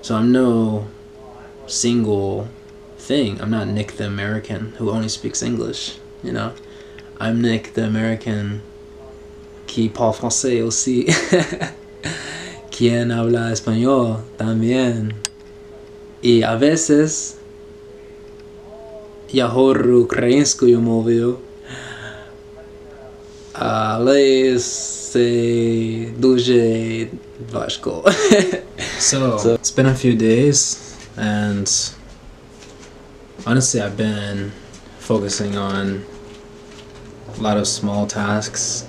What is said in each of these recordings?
So I'm no single thing. I'm not Nick the American who only speaks English, you know. I'm Nick the American qui parle français aussi. Quien habla español también. Y a veces я говорю украинскую мовою. Ale se дуже важко. So it's been a few days, and honestly I've been focusing on a lot of small tasks,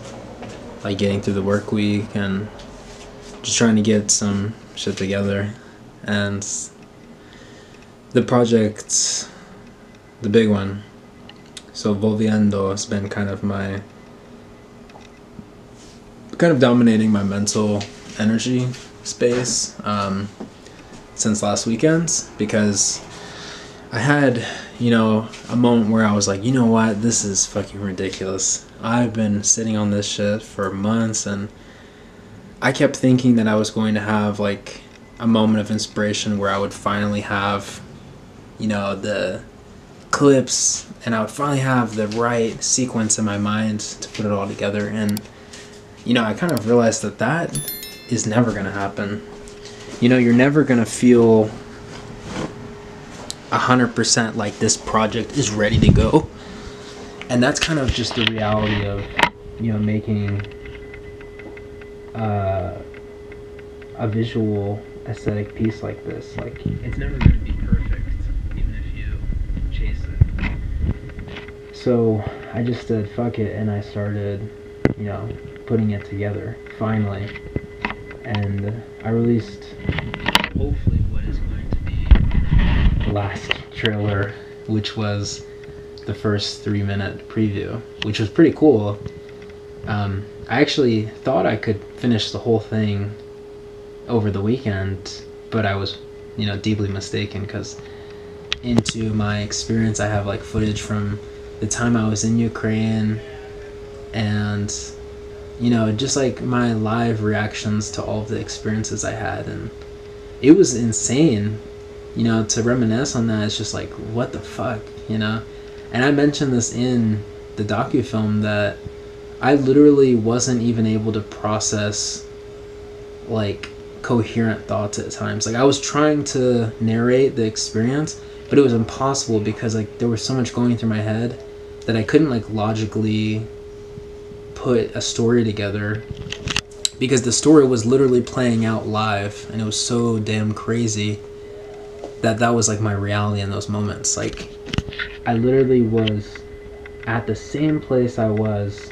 like getting through the work week and just trying to get some shit together. And the project, the big one, so Volviendo, has been kind of dominating my mental energy space since last weekend, because I had, a moment where I was like, you know what, this is fucking ridiculous. I've been sitting on this shit for months, and I kept thinking that I was going to have like a moment of inspiration where I would finally have, the clips, and I would finally have the right sequence in my mind to put it all together. And I kind of realized that is never going to happen. You're never going to feel 100% like this project is ready to go. And that's kind of just the reality of, making a visual aesthetic piece like this. Like, it's never going to be perfect, even if you chase it. So I just said, fuck it, and I started, putting it together, finally. And I released, hopefully, what is going to be the last trailer, which was the first 3-minute preview, which was pretty cool. I actually thought I could finish the whole thing over the weekend, but I was, deeply mistaken, because into my experience I have like footage from the time I was in Ukraine, and just like my live reactions to all of the experiences I had. And it was insane, to reminisce on that. It's just like, what the fuck, And I mentioned this in the docu-film, that I literally wasn't even able to process like coherent thoughts at times. Like, I was trying to narrate the experience, but it was impossible, because like there was so much going through my head that I couldn't like logically put a story together, because the story was literally playing out live, and it was so damn crazy that was like my reality in those moments. Like, I literally was at the same place I was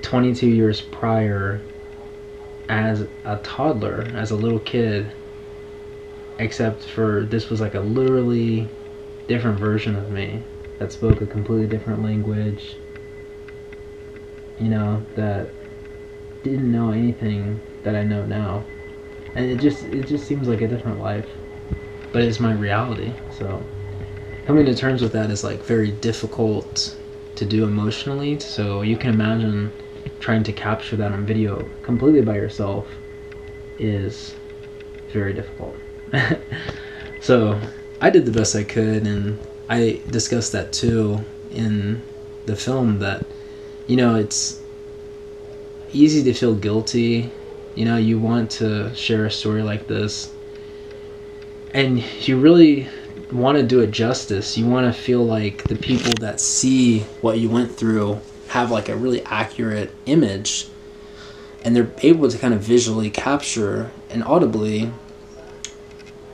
22 years prior as a toddler, as a little kid, except for this was like a literally different version of me that spoke a completely different language, that didn't know anything that I know now. And it just seems like a different life, but it's my reality. So coming to terms with that is like very difficult to do emotionally. So you can imagine trying to capture that on video completely by yourself is very difficult. So I did the best I could, and I discussed that too in the film, that it's easy to feel guilty. You want to share a story like this, and you really want to do it justice. You want to feel like the people that see what you went through have like a really accurate image, and they're able to kind of visually capture and audibly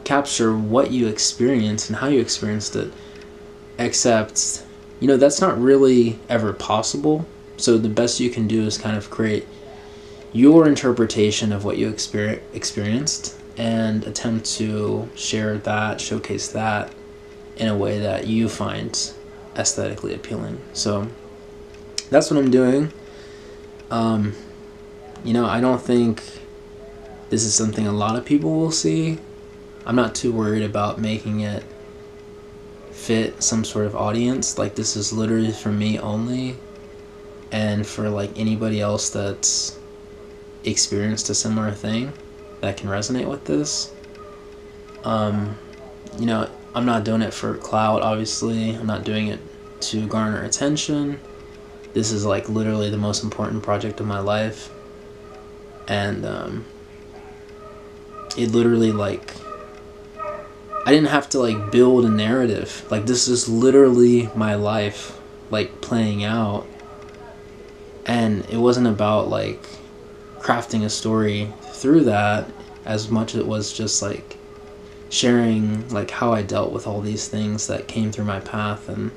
capture what you experienced and how you experienced it. Except, that's not really ever possible. So the best you can do is kind of create your interpretation of what you experienced, and attempt to share that, showcase that in a way that you find aesthetically appealing. So that's what I'm doing. I don't think this is something a lot of people will see. I'm not too worried about making it fit some sort of audience. Like, this is literally for me only, and for like anybody else that's experienced a similar thing that can resonate with this. You know, I'm not doing it for clout, obviously. I'm not doing it to garner attention. This is like literally the most important project of my life. And it literally, like, I didn't have to like build a narrative. Like, this is literally my life, like, playing out. And it wasn't about like crafting a story through that as much as it was just like sharing like how I dealt with all these things that came through my path. And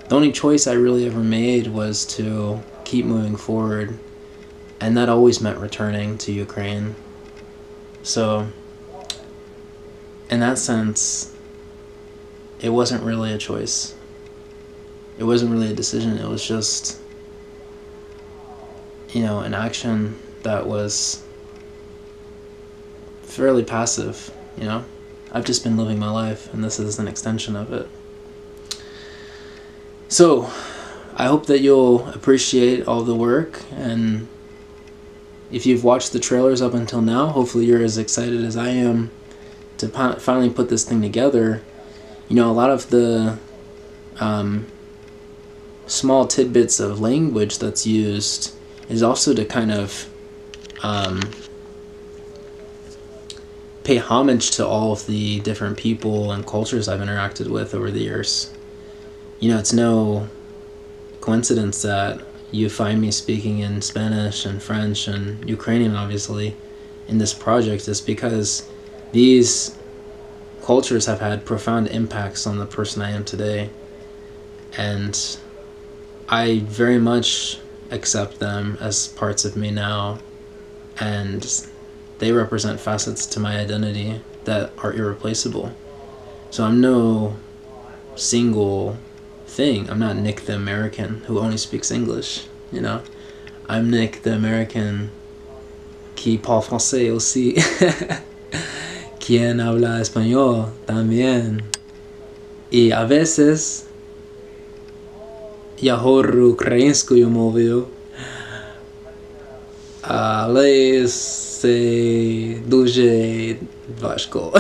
the only choice I really ever made was to keep moving forward, and that always meant returning to Ukraine. So in that sense, it wasn't really a choice. It wasn't really a decision. It was just, you know, an action that was fairly passive, you know? I've just been living my life, and this is an extension of it. So, I hope that you'll appreciate all the work, and if you've watched the trailers up until now, hopefully you're as excited as I am to finally put this thing together. You know, a lot of the small tidbits of language that's used is also to kind of pay homage to all of the different people and cultures I've interacted with over the years. You know, it's no coincidence that you find me speaking in Spanish and French and Ukrainian, obviously, in this project. Is because these cultures have had profound impacts on the person I am today. And I very much accept them as parts of me now, and they represent facets to my identity that are irreplaceable. So I'm no single thing. I'm not Nick the American who only speaks English, you know? I'm Nick the American qui parle français aussi, quien habla español también, y a veces я говорю українською мовою, але це дуже важко.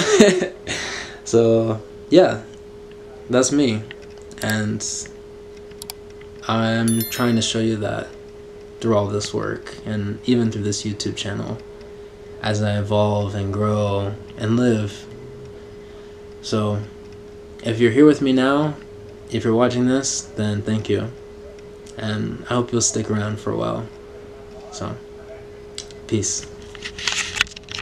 So, yeah, that's me. And I'm trying to show you that through all this work, and even through this YouTube channel, as I evolve and grow and live. So, if you're here with me now, if you're watching this, then thank you. And I hope you'll stick around for a while. So, peace.